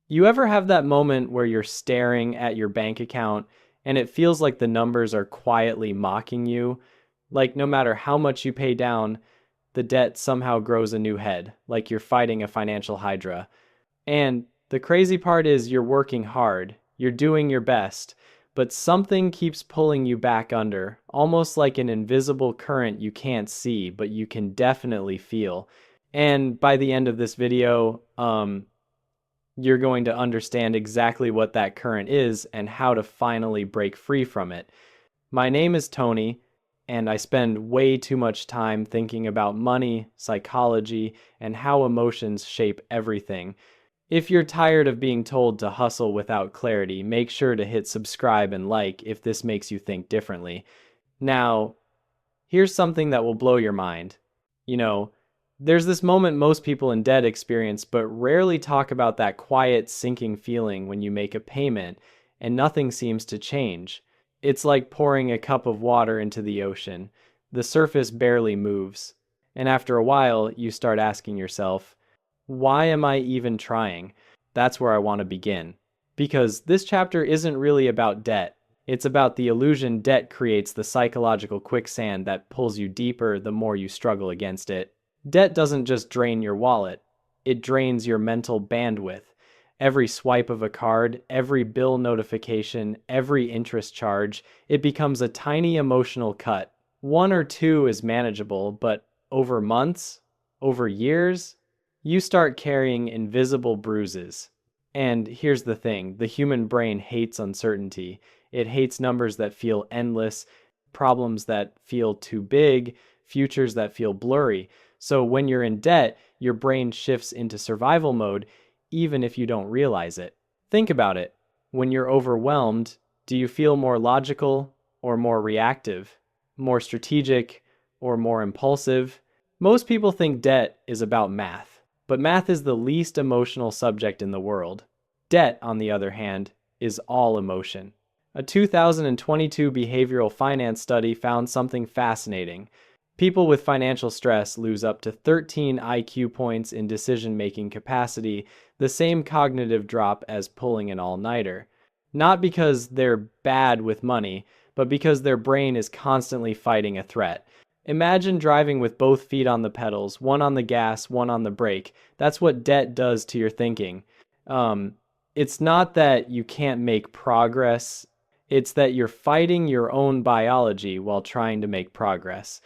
You ever have that moment where you're staring at your bank account and it feels like the numbers are quietly mocking you? Like no matter how much you pay down, the debt somehow grows a new head, like you're fighting a financial hydra. And the crazy part is you're working hard, you're doing your best, but something keeps pulling you back under, almost like an invisible current you can't see, but you can definitely feel. And by the end of this video, you're going to understand exactly what that current is and how to finally break free from it. My name is Tony, and I spend way too much time thinking about money, psychology, and how emotions shape everything. If you're tired of being told to hustle without clarity, make sure to hit subscribe and like if this makes you think differently. Now, here's something that will blow your mind. You know, there's this moment most people in debt experience, but rarely talk about that quiet, sinking feeling when you make a payment and nothing seems to change. It's like pouring a cup of water into the ocean. The surface barely moves. And after a while, you start asking yourself, why am I even trying? That's where I want to begin. Because this chapter isn't really about debt. It's about the illusion debt creates the psychological quicksand that pulls you deeper the more you struggle against it. Debt doesn't just drain your wallet, it drains your mental bandwidth. Every swipe of a card, every bill notification, every interest charge, it becomes a tiny emotional cut. One or two is manageable, but over months, over years, you start carrying invisible bruises. And here's the thing, the human brain hates uncertainty. It hates numbers that feel endless, problems that feel too big, futures that feel blurry. So when you're in debt, your brain shifts into survival mode, even if you don't realize it. Think about it. When you're overwhelmed, do you feel more logical or more reactive? More strategic or more impulsive? Most people think debt is about math, but math is the least emotional subject in the world. Debt, on the other hand, is all emotion. A 2022 behavioral finance study found something fascinating. People with financial stress lose up to 13 IQ points in decision-making capacity, the same cognitive drop as pulling an all-nighter. Not because they're bad with money, but because their brain is constantly fighting a threat. Imagine driving with both feet on the pedals, one on the gas, one on the brake. That's what debt does to your thinking. It's not that you can't make progress, it's that you're fighting your own biology while trying to make progress.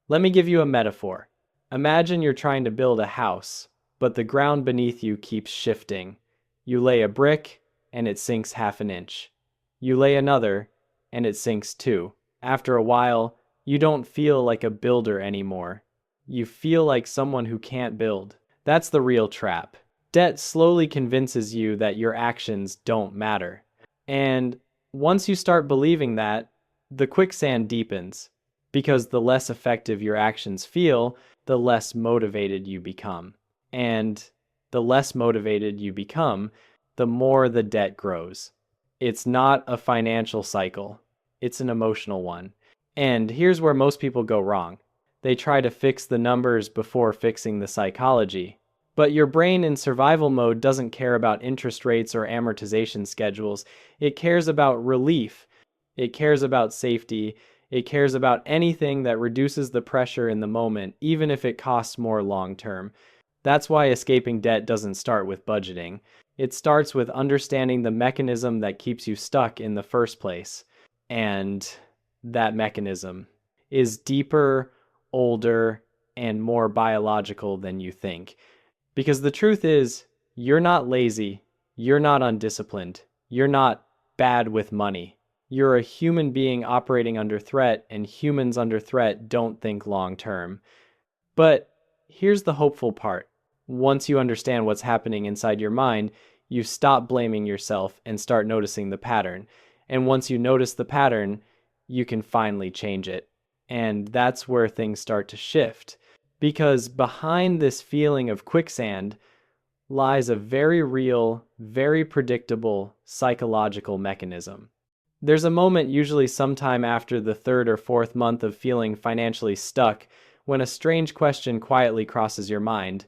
Let me give you a metaphor. Imagine you're trying to build a house, but the ground beneath you keeps shifting. You lay a brick, and it sinks half an inch. You lay another, and it sinks two. After a while, you don't feel like a builder anymore. You feel like someone who can't build. That's the real trap. Debt slowly convinces you that your actions don't matter. And once you start believing that, the quicksand deepens. Because the less effective your actions feel, the less motivated you become. And the less motivated you become, the more the debt grows. It's not a financial cycle, it's an emotional one. And here's where most people go wrong. They try to fix the numbers before fixing the psychology. But your brain in survival mode doesn't care about interest rates or amortization schedules. It cares about relief. It cares about safety. It cares about anything that reduces the pressure in the moment, even if it costs more long term. That's why escaping debt doesn't start with budgeting. It starts with understanding the mechanism that keeps you stuck in the first place. And that mechanism is deeper, older, and more biological than you think. Because the truth is, you're not lazy, you're not undisciplined, you're not bad with money. You're a human being operating under threat, and humans under threat don't think long term. But here's the hopeful part. Once you understand what's happening inside your mind, you stop blaming yourself and start noticing the pattern. And once you notice the pattern, you can finally change it. And that's where things start to shift. Because behind this feeling of quicksand lies a very real, very predictable psychological mechanism. There's a moment, usually sometime after the third or fourth month of feeling financially stuck, when a strange question quietly crosses your mind.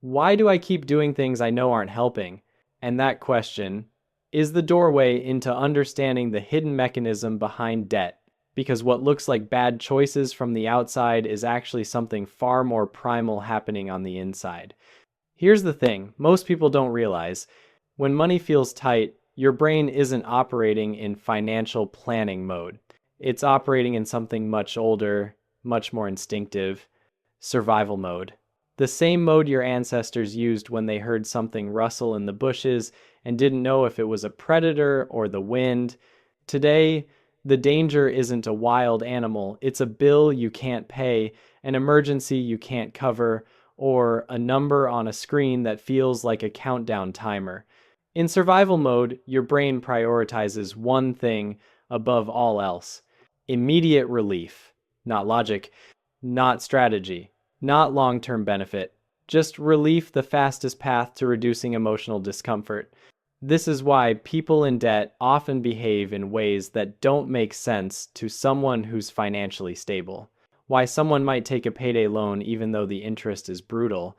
Why do I keep doing things I know aren't helping? And that question is the doorway into understanding the hidden mechanism behind debt. Because what looks like bad choices from the outside is actually something far more primal happening on the inside. Here's the thing most people don't realize. When money feels tight, your brain isn't operating in financial planning mode. It's operating in something much older, much more instinctive, survival mode. The same mode your ancestors used when they heard something rustle in the bushes and didn't know if it was a predator or the wind. Today, the danger isn't a wild animal, it's a bill you can't pay, an emergency you can't cover, or a number on a screen that feels like a countdown timer. In survival mode, your brain prioritizes one thing above all else: immediate relief. Not logic, not strategy, not long-term benefit, just relief, the fastest path to reducing emotional discomfort. This is why people in debt often behave in ways that don't make sense to someone who's financially stable. Why someone might take a payday loan even though the interest is brutal.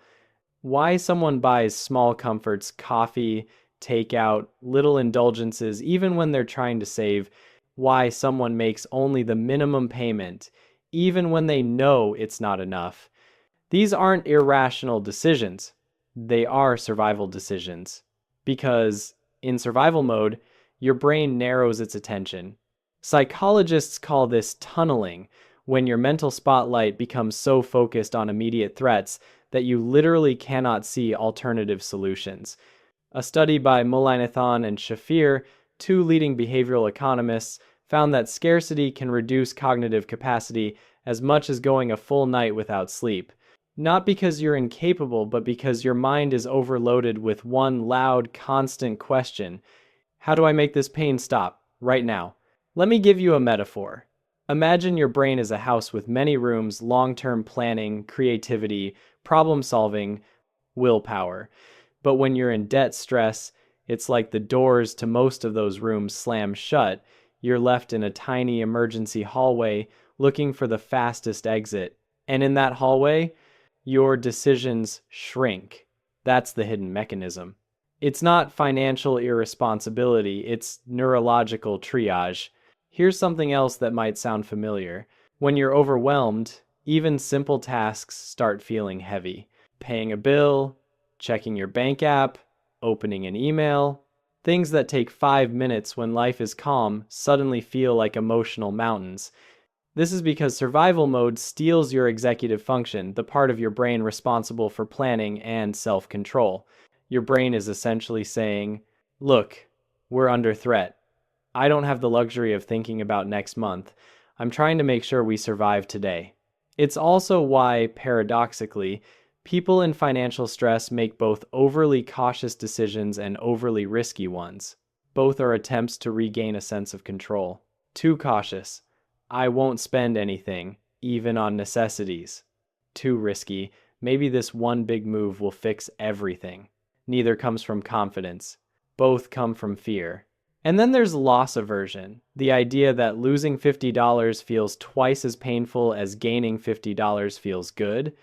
Why someone buys small comforts, coffee, takeout, little indulgences, even when they're trying to save. Why someone makes only the minimum payment, even when they know it's not enough. These aren't irrational decisions. They are survival decisions. Because in survival mode, your brain narrows its attention. Psychologists call this tunneling, when your mental spotlight becomes so focused on immediate threats that you literally cannot see alternative solutions. A study by Mullainathan and Shafir, two leading behavioral economists, found that scarcity can reduce cognitive capacity as much as going a full night without sleep. Not because you're incapable, but because your mind is overloaded with one loud, constant question. How do I make this pain stop right now? Let me give you a metaphor. Imagine your brain is a house with many rooms, long-term planning, creativity, problem-solving, willpower. But when you're in debt stress, it's like the doors to most of those rooms slam shut. You're left in a tiny emergency hallway looking for the fastest exit. And in that hallway, your decisions shrink. That's the hidden mechanism. It's not financial irresponsibility, it's neurological triage. Here's something else that might sound familiar. When you're overwhelmed, even simple tasks start feeling heavy. Paying a bill, checking your bank app, opening an email. Things that take 5 minutes when life is calm suddenly feel like emotional mountains. This is because survival mode steals your executive function, the part of your brain responsible for planning and self-control. Your brain is essentially saying, look, we're under threat. I don't have the luxury of thinking about next month. I'm trying to make sure we survive today. It's also why, paradoxically, people in financial stress make both overly cautious decisions and overly risky ones. Both are attempts to regain a sense of control. Too cautious. I won't spend anything, even on necessities. Too risky. Maybe this one big move will fix everything. Neither comes from confidence. Both come from fear. And then there's loss aversion, the idea that losing $50 feels twice as painful as gaining $50 feels good.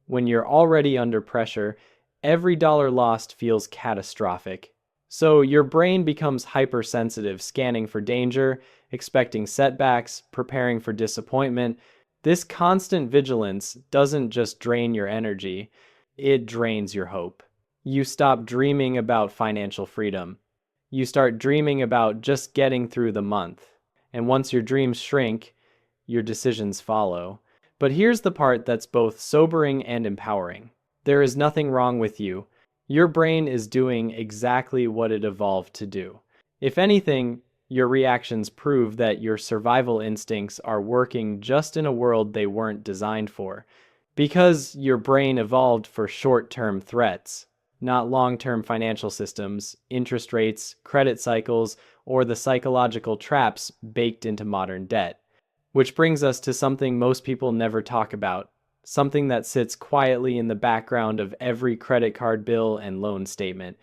When you're already under pressure, every dollar lost feels catastrophic. So your brain becomes hypersensitive, scanning for danger, expecting setbacks, preparing for disappointment. This constant vigilance doesn't just drain your energy, it drains your hope. You stop dreaming about financial freedom. You start dreaming about just getting through the month. And once your dreams shrink, your decisions follow. But here's the part that's both sobering and empowering. There is nothing wrong with you. Your brain is doing exactly what it evolved to do. If anything, your reactions prove that your survival instincts are working just in a world they weren't designed for. Because your brain evolved for short-term threats, not long-term financial systems, interest rates, credit cycles, or the psychological traps baked into modern debt. Which brings us to something most people never talk about. Something that sits quietly in the background of every credit card bill and loan statement.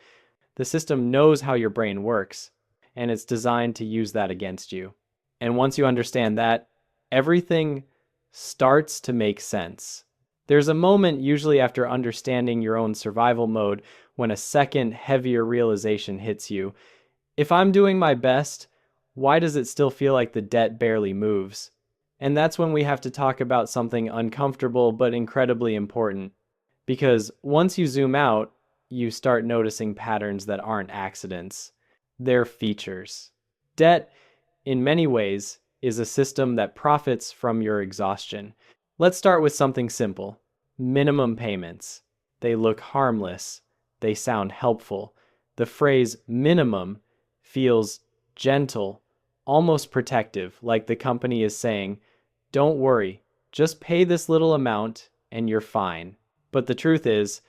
The system knows how your brain works, and it's designed to use that against you. And once you understand that, everything starts to make sense. There's a moment, usually after understanding your own survival mode, when a second, heavier realization hits you. If I'm doing my best, why does it still feel like the debt barely moves? And that's when we have to talk about something uncomfortable but incredibly important. Because once you zoom out, you start noticing patterns that aren't accidents. They're features. Debt, in many ways, is a system that profits from your exhaustion. Let's start with something simple. Minimum payments. They look harmless. They sound helpful. The phrase minimum feels gentle, almost protective, like the company is saying, don't worry, just pay this little amount and you're fine. But the truth is,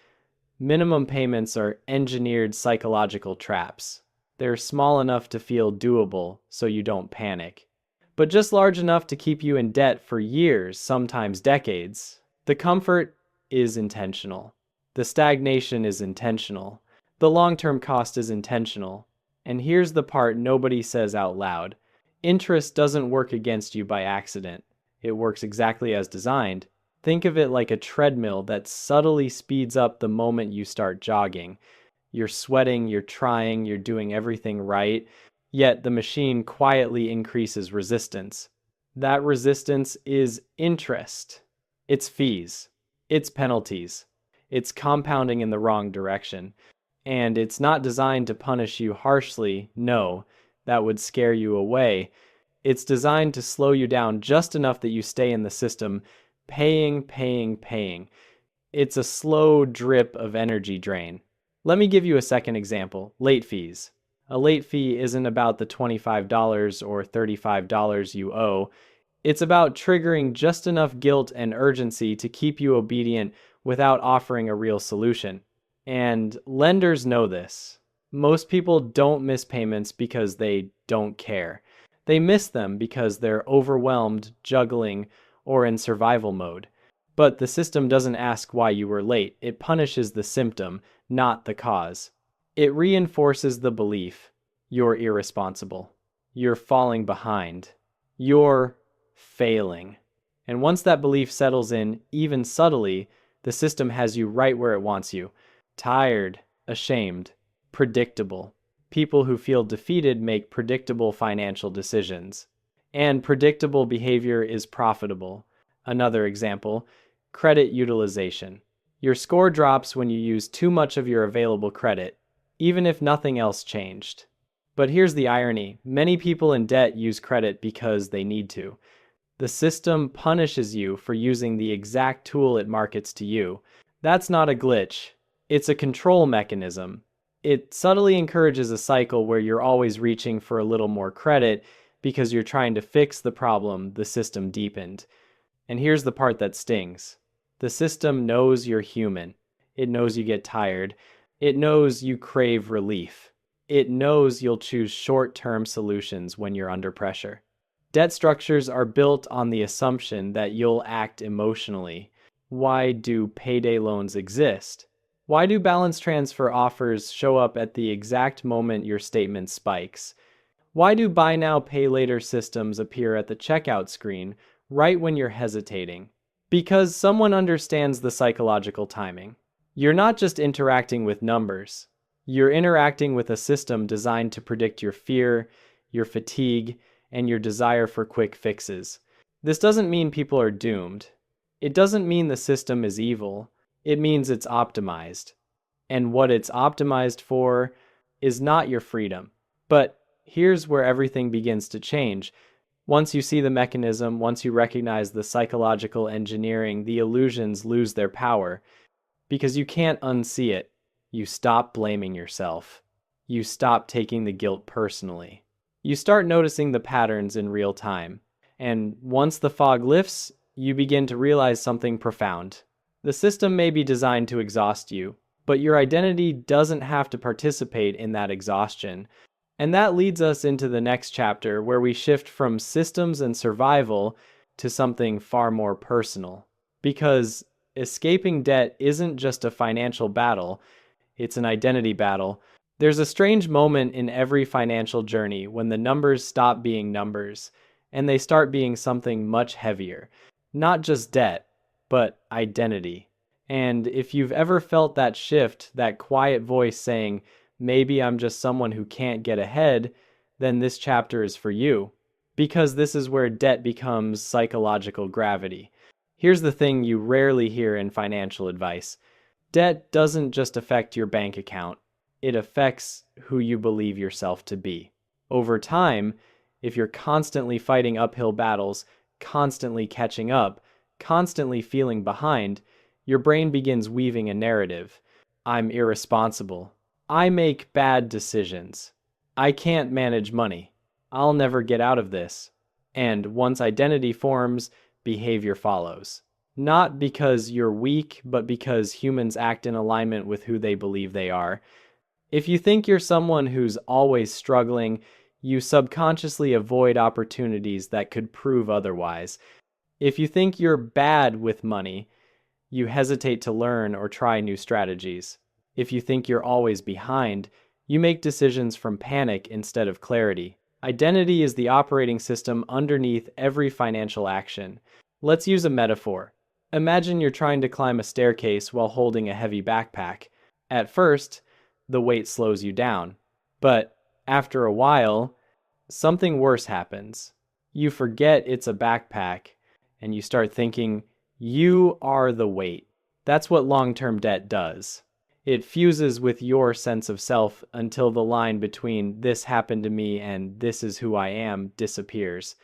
minimum payments are engineered psychological traps. They're small enough to feel doable so you don't panic, but just large enough to keep you in debt for years, sometimes decades. The comfort is intentional. The stagnation is intentional. The long-term cost is intentional. And here's the part nobody says out loud. Interest doesn't work against you by accident. It works exactly as designed. Think of it like a treadmill that subtly speeds up the moment you start jogging. You're sweating, you're trying, you're doing everything right, yet the machine quietly increases resistance. That resistance is interest. It's fees. It's penalties. It's compounding in the wrong direction. And it's not designed to punish you harshly, no, that would scare you away. It's designed to slow you down just enough that you stay in the system, paying. It's a slow drip of energy drain. Let me give you a second example, late fees. A late fee isn't about the $25 or $35 you owe. It's about triggering just enough guilt and urgency to keep you obedient without offering a real solution. And lenders know this. Most people don't miss payments because they don't care. They miss them because they're overwhelmed, juggling, or in survival mode. But the system doesn't ask why you were late. It punishes the symptom, not the cause. It reinforces the belief you're irresponsible. You're falling behind. You're failing. And once that belief settles in, even subtly, the system has you right where it wants you. Tired, ashamed, predictable. People who feel defeated make predictable financial decisions. And predictable behavior is profitable. Another example, credit utilization. Your score drops when you use too much of your available credit, even if nothing else changed. But here's the irony. Many people in debt use credit because they need to. The system punishes you for using the exact tool it markets to you. That's not a glitch. It's a control mechanism. It subtly encourages a cycle where you're always reaching for a little more credit because you're trying to fix the problem the system deepened. And here's the part that stings. The system knows you're human. It knows you get tired. It knows you crave relief. It knows you'll choose short-term solutions when you're under pressure. Debt structures are built on the assumption that you'll act emotionally. Why do payday loans exist? Why do balance transfer offers show up at the exact moment your statement spikes? Why do buy now, pay later systems appear at the checkout screen right when you're hesitating? Because someone understands the psychological timing. You're not just interacting with numbers. You're interacting with a system designed to predict your fear, your fatigue, and your desire for quick fixes. This doesn't mean people are doomed. It doesn't mean the system is evil. It means it's optimized. And what it's optimized for is not your freedom. But here's where everything begins to change. Once you see the mechanism, once you recognize the psychological engineering, the illusions lose their power. Because you can't unsee it. You stop blaming yourself. You stop taking the guilt personally. You start noticing the patterns in real time. And once the fog lifts, you begin to realize something profound. The system may be designed to exhaust you, but your identity doesn't have to participate in that exhaustion. And that leads us into the next chapter, where we shift from systems and survival to something far more personal. Because escaping debt isn't just a financial battle, it's an identity battle. There's a strange moment in every financial journey when the numbers stop being numbers, and they start being something much heavier. Not just debt, but identity. And if you've ever felt that shift, that quiet voice saying, maybe I'm just someone who can't get ahead, then this chapter is for you. Because this is where debt becomes psychological gravity. Here's the thing you rarely hear in financial advice. Debt doesn't just affect your bank account, it affects who you believe yourself to be. Over time, if you're constantly fighting uphill battles, constantly catching up, constantly feeling behind, your brain begins weaving a narrative. I'm irresponsible. I make bad decisions. I can't manage money. I'll never get out of this. And once identity forms, behavior follows. Not because you're weak, but because humans act in alignment with who they believe they are. If you think you're someone who's always struggling, you subconsciously avoid opportunities that could prove otherwise. If you think you're bad with money, you hesitate to learn or try new strategies. If you think you're always behind, you make decisions from panic instead of clarity. Identity is the operating system underneath every financial action. Let's use a metaphor. Imagine you're trying to climb a staircase while holding a heavy backpack. At first, the weight slows you down. But after a while, something worse happens. You forget it's a backpack, and you start thinking, you are the weight. That's what long-term debt does. It fuses with your sense of self until the line between this happened to me and this is who I am disappears.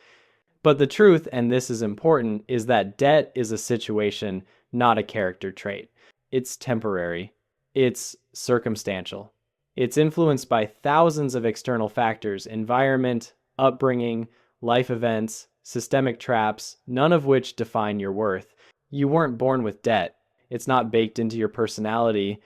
But the truth, and this is important, is that debt is a situation, not a character trait. It's temporary. It's circumstantial. It's influenced by thousands of external factors: environment, upbringing, life events, systemic traps, none of which define your worth. You weren't born with debt. It's not baked into your personality.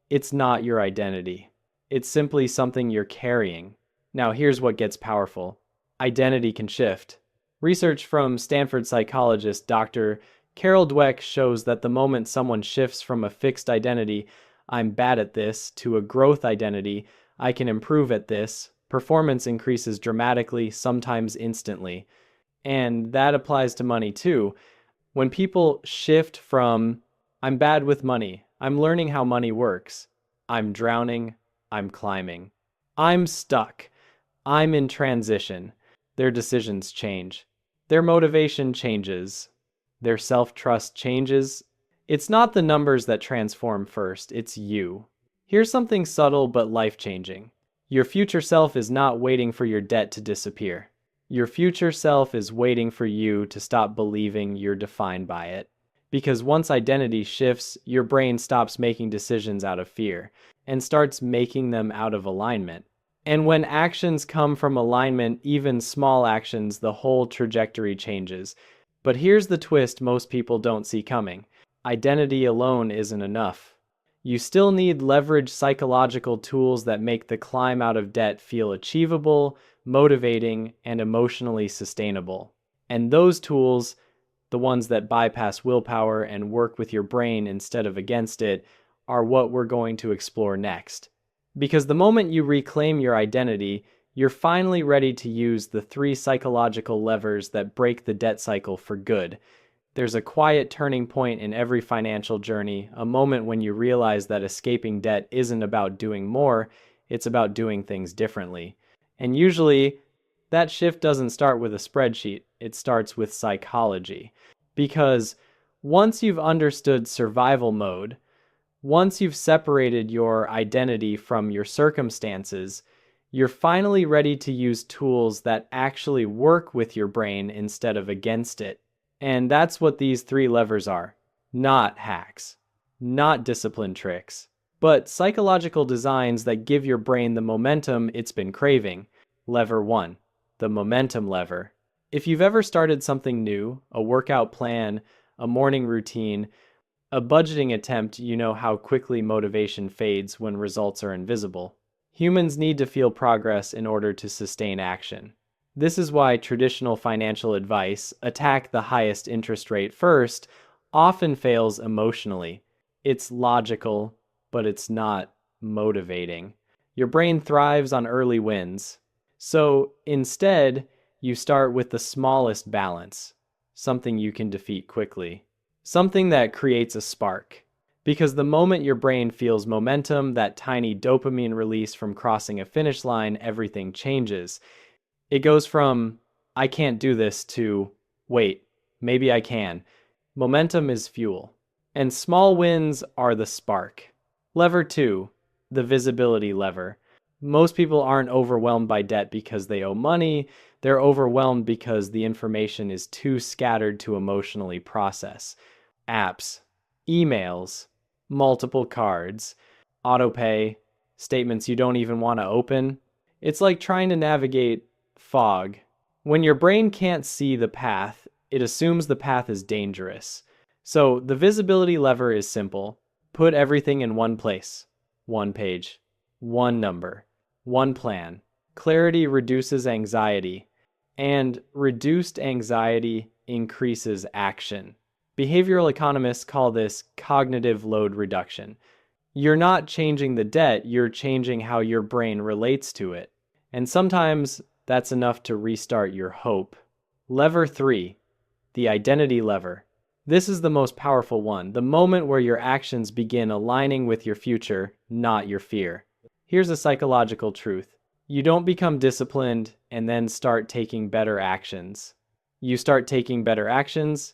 It's not your identity. It's simply something you're carrying. Now, here's what gets powerful. Identity can shift. Research from Stanford psychologist Dr. Carol Dweck shows that the moment someone shifts from a fixed identity, I'm bad at this, to a growth identity, I can improve at this, performance increases dramatically, sometimes instantly. And that applies to money too. When people shift from, I'm bad with money, I'm learning how money works, I'm drowning, I'm climbing, I'm stuck, I'm in transition, their decisions change. Their motivation changes. Their self-trust changes. It's not the numbers that transform first, it's you. Here's something subtle but life-changing. Your future self is not waiting for your debt to disappear. Your future self is waiting for you to stop believing you're defined by it. Because once identity shifts, your brain stops making decisions out of fear and starts making them out of alignment. And when actions come from alignment, even small actions, the whole trajectory changes. But here's the twist most people don't see coming. Identity alone isn't enough. You still need leverage psychological tools that make the climb out of debt feel achievable, motivating, and emotionally sustainable. And those tools, the ones that bypass willpower and work with your brain instead of against it, are what we're going to explore next. Because the moment you reclaim your identity, you're finally ready to use the 3 psychological levers that break the debt cycle for good. There's a quiet turning point in every financial journey, a moment when you realize that escaping debt isn't about doing more, it's about doing things differently. And usually, that shift doesn't start with a spreadsheet, it starts with psychology. Because once you've understood survival mode, once you've separated your identity from your circumstances, you're finally ready to use tools that actually work with your brain instead of against it. And that's what these 3 levers are. Not hacks, not discipline tricks, but psychological designs that give your brain the momentum it's been craving. Lever 1, the momentum lever. If you've ever started something new, a workout plan, a morning routine, a budgeting attempt, you know how quickly motivation fades when results are invisible. Humans need to feel progress in order to sustain action. This is why traditional financial advice, attack the highest interest rate first, often fails emotionally. It's logical, but it's not motivating. Your brain thrives on early wins. So instead, you start with the smallest balance, something you can defeat quickly. something that creates a spark. Because the moment your brain feels momentum, that tiny dopamine release from crossing a finish line, everything changes. It goes from, I can't do this, to, wait, maybe I can. Momentum is fuel, and small wins are the spark. Lever 2, the visibility lever. Most people aren't overwhelmed by debt because they owe money. They're overwhelmed because the information is too scattered to emotionally process. Apps, emails, multiple cards, autopay, statements you don't even want to open. It's like trying to navigate fog. When your brain can't see the path, it assumes the path is dangerous. So the visibility lever is simple. Put everything in one place, one page, one number, one plan. Clarity reduces anxiety, and reduced anxiety increases action. Behavioral economists call this cognitive load reduction. You're not changing the debt, you're changing how your brain relates to it. And sometimes that's enough to restart your hope. Lever 3, the identity lever. This is the most powerful one, the moment where your actions begin aligning with your future, not your fear. Here's a psychological truth. You don't become disciplined and then start taking better actions. You start taking better actions,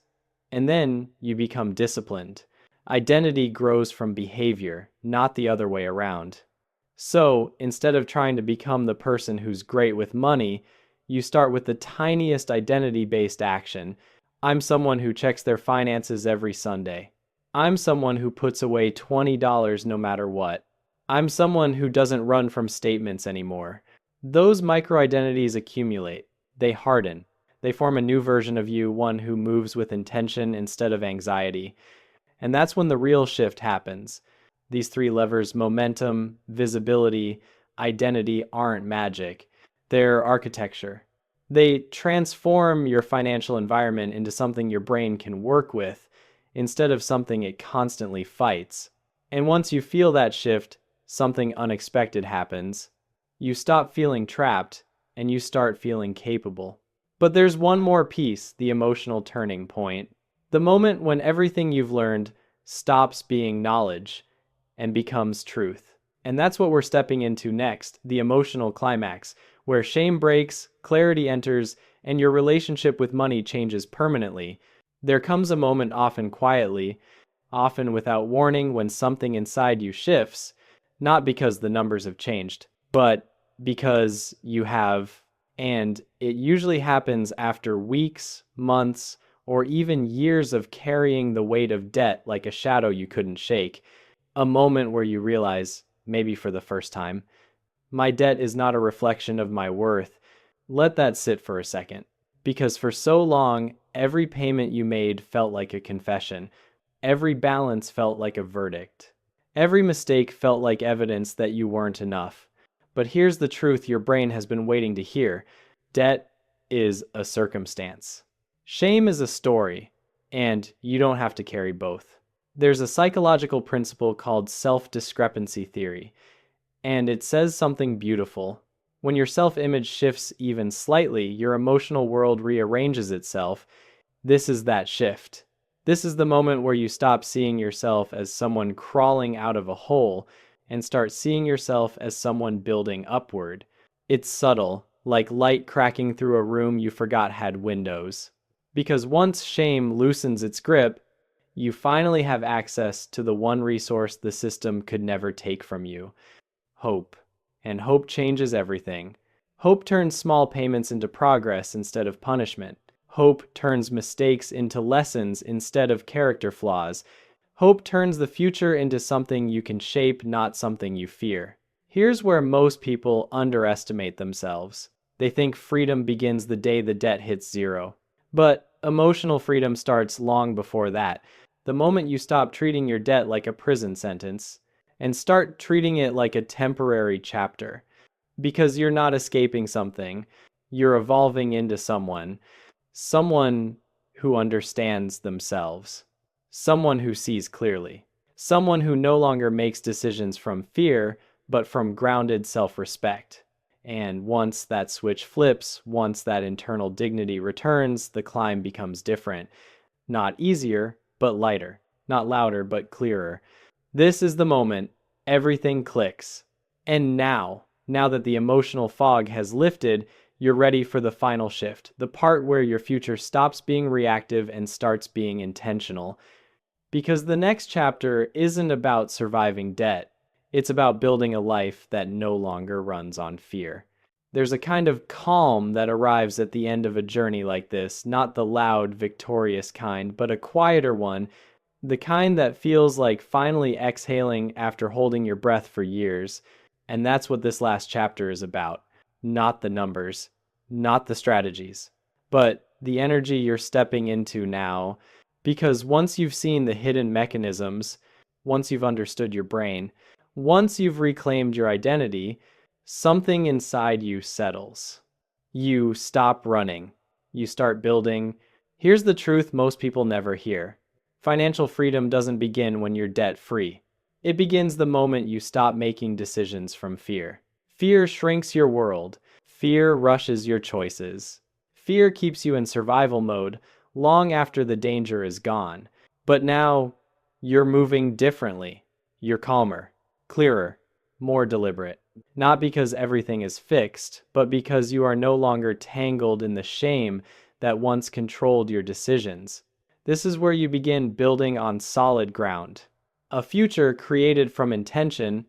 and then you become disciplined. Identity grows from behavior, not the other way around. So, instead of trying to become the person who's great with money, you start with the tiniest identity-based action. I'm someone who checks their finances every Sunday. I'm someone who puts away $20 no matter what. I'm someone who doesn't run from statements anymore. Those micro-identities accumulate. They harden. They form a new version of you, one who moves with intention instead of anxiety. And that's when the real shift happens. These 3 levers, momentum, visibility, identity, aren't magic. They're architecture. They transform your financial environment into something your brain can work with instead of something it constantly fights. And once you feel that shift, something unexpected happens. You stop feeling trapped and you start feeling capable. But there's one more piece, the emotional turning point. The moment when everything you've learned stops being knowledge and becomes truth. And that's what we're stepping into next, the emotional climax, where shame breaks, clarity enters, and your relationship with money changes permanently. There comes a moment, often quietly, often without warning, when something inside you shifts, not because the numbers have changed, but because you have. And it usually happens after weeks, months, or even years of carrying the weight of debt like a shadow you couldn't shake. A moment where you realize, maybe for the first time, my debt is not a reflection of my worth. Let that sit for a second. Because for so long, every payment you made felt like a confession. Every balance felt like a verdict. Every mistake felt like evidence that you weren't enough. But here's the truth your brain has been waiting to hear. Debt is a circumstance. Shame is a story, and you don't have to carry both. There's a psychological principle called self-discrepancy theory, and it says something beautiful. When your self-image shifts even slightly, your emotional world rearranges itself. This is that shift. This is the moment where you stop seeing yourself as someone crawling out of a hole and start seeing yourself as someone building upward. It's subtle, like light cracking through a room you forgot had windows. Because once shame loosens its grip, you finally have access to the one resource the system could never take from you: hope. And hope changes everything. Hope turns small payments into progress instead of punishment. Hope turns mistakes into lessons instead of character flaws. Hope turns the future into something you can shape, not something you fear. Here's where most people underestimate themselves. They think freedom begins the day the debt hits zero. But emotional freedom starts long before that. The moment you stop treating your debt like a prison sentence and start treating it like a temporary chapter. Because you're not escaping something, you're evolving into someone who understands themselves. Someone who sees clearly. Someone who no longer makes decisions from fear, but from grounded self-respect. And once that switch flips, once that internal dignity returns, the climb becomes different. Not easier, but lighter. Not louder, but clearer. This is the moment everything clicks. And now that the emotional fog has lifted, you're ready for the final shift, the part where your future stops being reactive and starts being intentional. Because the next chapter isn't about surviving debt, it's about building a life that no longer runs on fear. There's a kind of calm that arrives at the end of a journey like this, not the loud, victorious kind, but a quieter one, the kind that feels like finally exhaling after holding your breath for years. And that's what this last chapter is about. Not the numbers, not the strategies, but the energy you're stepping into now. Because once you've seen the hidden mechanisms, once you've understood your brain, once you've reclaimed your identity, something inside you settles. You stop running. You start building. Here's the truth most people never hear. Financial freedom doesn't begin when you're debt-free. It begins the moment you stop making decisions from fear. Fear shrinks your world. Fear rushes your choices. Fear keeps you in survival mode long after the danger is gone. But now, you're moving differently. You're calmer, clearer, more deliberate. Not because everything is fixed, but because you are no longer tangled in the shame that once controlled your decisions. This is where you begin building on solid ground. A future created from intention,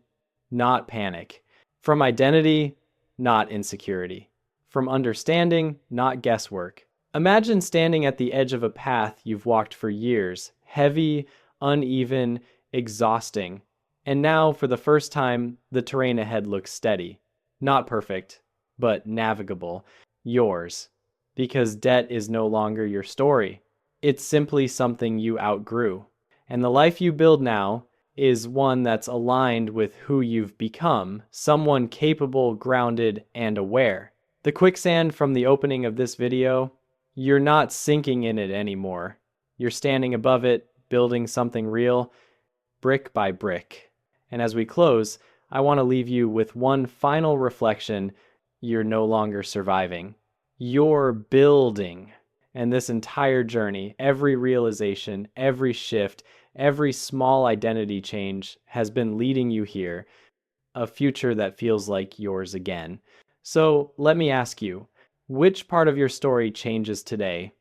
not panic. From identity, not insecurity. From understanding, not guesswork. Imagine standing at the edge of a path you've walked for years, heavy, uneven, exhausting. And now, for the first time, the terrain ahead looks steady. Not perfect, but navigable. Yours. Because debt is no longer your story. It's simply something you outgrew. And the life you build now is one that's aligned with who you've become, someone capable, grounded, and aware. The quicksand from the opening of this video, you're not sinking in it anymore. You're standing above it, building something real, brick by brick. And as we close, I want to leave you with one final reflection. You're no longer surviving. You're building. And this entire journey, every realization, every shift, every small identity change has been leading you here, a future that feels like yours again. So let me ask you, which part of your story changes today?